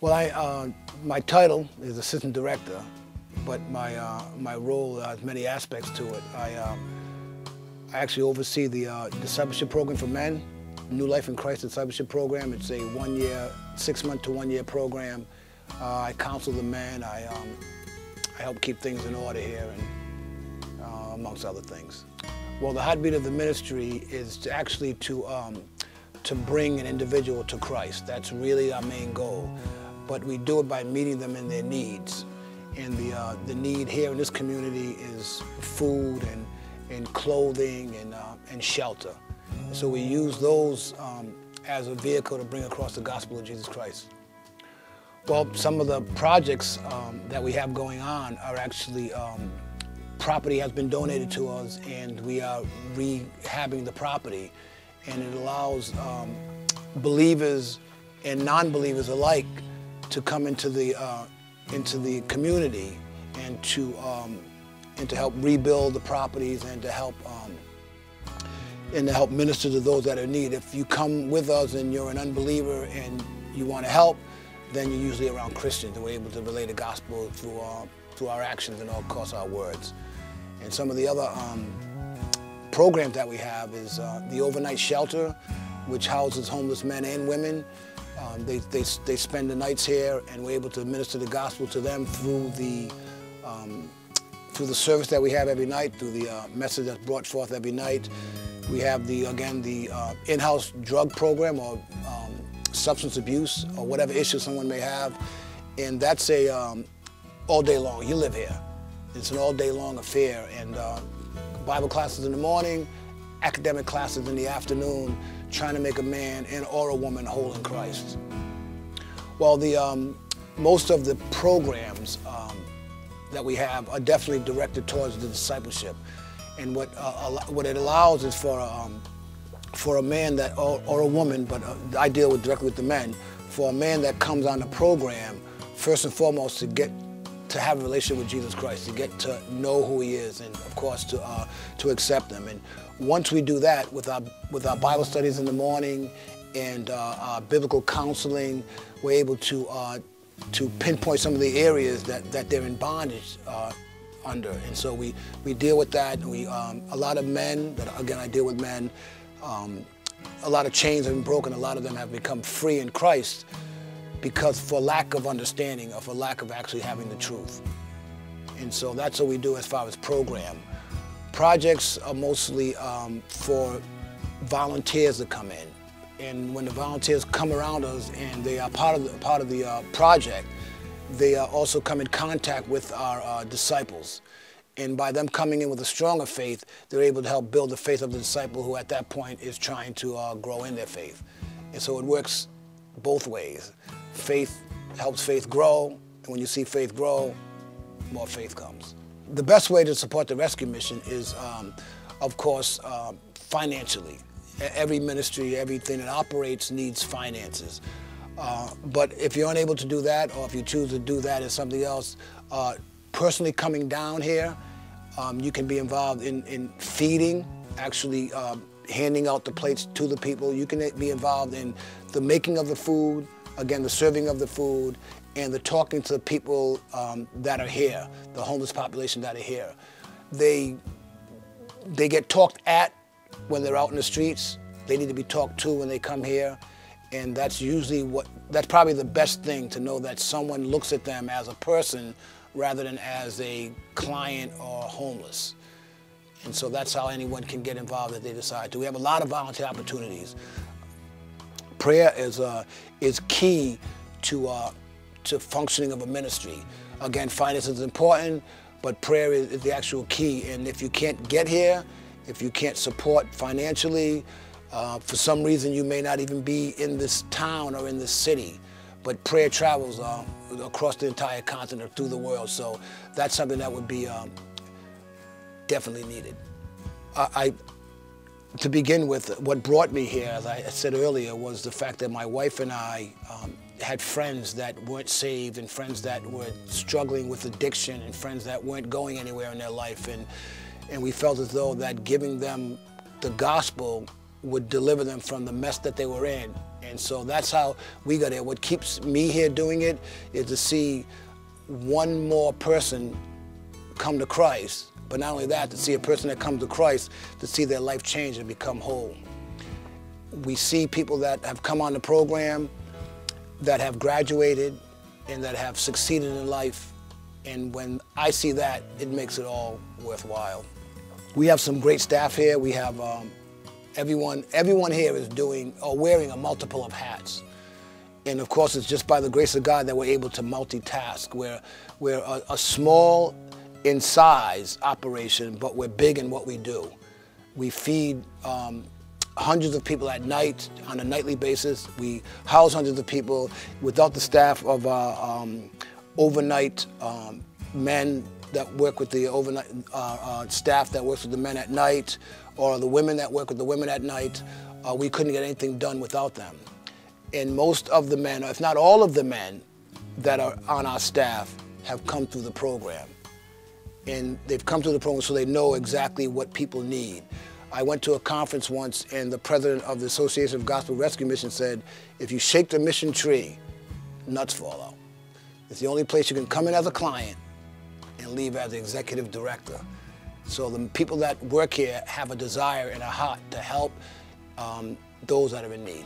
Well, my title is assistant director, but my role has many aspects to it. I actually oversee the discipleship program for men, New Life in Christ discipleship program. It's a 6-month to 1 year program. I counsel the men. I help keep things in order here, and amongst other things. Well, the heartbeat of the ministry is to bring an individual to Christ. That's really our main goal. But we do it by meeting them in their needs. And the need here in this community is food and clothing and shelter. So we use those as a vehicle to bring across the gospel of Jesus Christ. Well, some of the projects that we have going on are actually property has been donated to us, and we are rehabbing the property, and it allows believers and non-believers alike to come into the community and to help rebuild the properties and to help minister to those that are in need. If you come with us and you're an unbeliever and you want to help, then you're usually around Christians, and we're able to relay the gospel through our actions and of course our words. And some of the other programs that we have is the overnight shelter, which houses homeless men and women. They spend the nights here, and we're able to minister the gospel to them through the service that we have every night, through the message that's brought forth every night. We have the in-house drug program, or substance abuse, or whatever issue someone may have, and that's a all day long. You live here. It's an all day long affair, and Bible classes in the morning, academic classes in the afternoon, trying to make a man or a woman whole in Christ. Well, most of the programs that we have are definitely directed towards the discipleship, and what it allows is for a man that or a woman, but I deal directly with the men. For a man that comes on the program, first and foremost, to have a relationship with Jesus Christ, to get to know who He is, and of course to accept Him. And once we do that with our Bible studies in the morning and our biblical counseling, we're able to pinpoint some of the areas that they're in bondage under. And so we deal with that. A lot of men, again, I deal with men. A lot of chains have been broken. A lot of them have become free in Christ, because for lack of understanding, or for lack of actually having the truth. And so that's what we do as far as program. Projects are mostly for volunteers to come in. And when the volunteers come around us and they are part of the project, they also come in contact with our disciples. And by them coming in with a stronger faith, they're able to help build the faith of the disciple, who at that point is trying to grow in their faith. And so it works both ways. Faith helps faith grow, and when you see faith grow, more faith comes. The best way to support the rescue mission is, of course, financially. Every ministry, everything that operates needs finances. But if you're unable to do that, or if you choose to do that as something else, personally coming down here, you can be involved in feeding, actually handing out the plates to the people. You can be involved in the making of the food, again, the serving of the food, and the talking to the people that are here, the homeless population that are here. They get talked at when they're out in the streets. They need to be talked to when they come here. And that's probably the best thing, to know that someone looks at them as a person rather than as a client or homeless. And so that's how anyone can get involved if they decide to. We have a lot of volunteer opportunities. Prayer is key to functioning of a ministry. Again, finance is important, but prayer is the actual key. And if you can't get here, if you can't support financially, for some reason you may not even be in this town or in this city, but prayer travels across the entire continent or through the world. So that's something that would be definitely needed. To begin with, what brought me here, as I said earlier, was the fact that my wife and I had friends that weren't saved, and friends that were struggling with addiction, and friends that weren't going anywhere in their life. And we felt as though that giving them the gospel would deliver them from the mess that they were in. And so that's how we got here. What keeps me here doing it is to see one more person come to Christ, but not only that, to see a person that comes to Christ, to see their life change and become whole. We see people that have come on the program, that have graduated, and that have succeeded in life. And when I see that, it makes it all worthwhile. We have some great staff here. We have everyone here is doing or wearing a multiple of hats. And of course, it's just by the grace of God that we're able to multitask. We're a small in size operation, but we're big in what we do. We feed hundreds of people at night on a nightly basis. We house hundreds of people. Without the staff of our overnight men that work with the overnight staff that works with the men at night, or the women that work with the women at night, we couldn't get anything done without them. And most of the men, if not all of the men that are on our staff, have come through the program. And they've come through the program so they know exactly what people need. I went to a conference once, and the president of the Association of Gospel Rescue Missions said, if you shake the mission tree, nuts fall out. It's the only place you can come in as a client and leave as the executive director. So the people that work here have a desire and a heart to help those that are in need.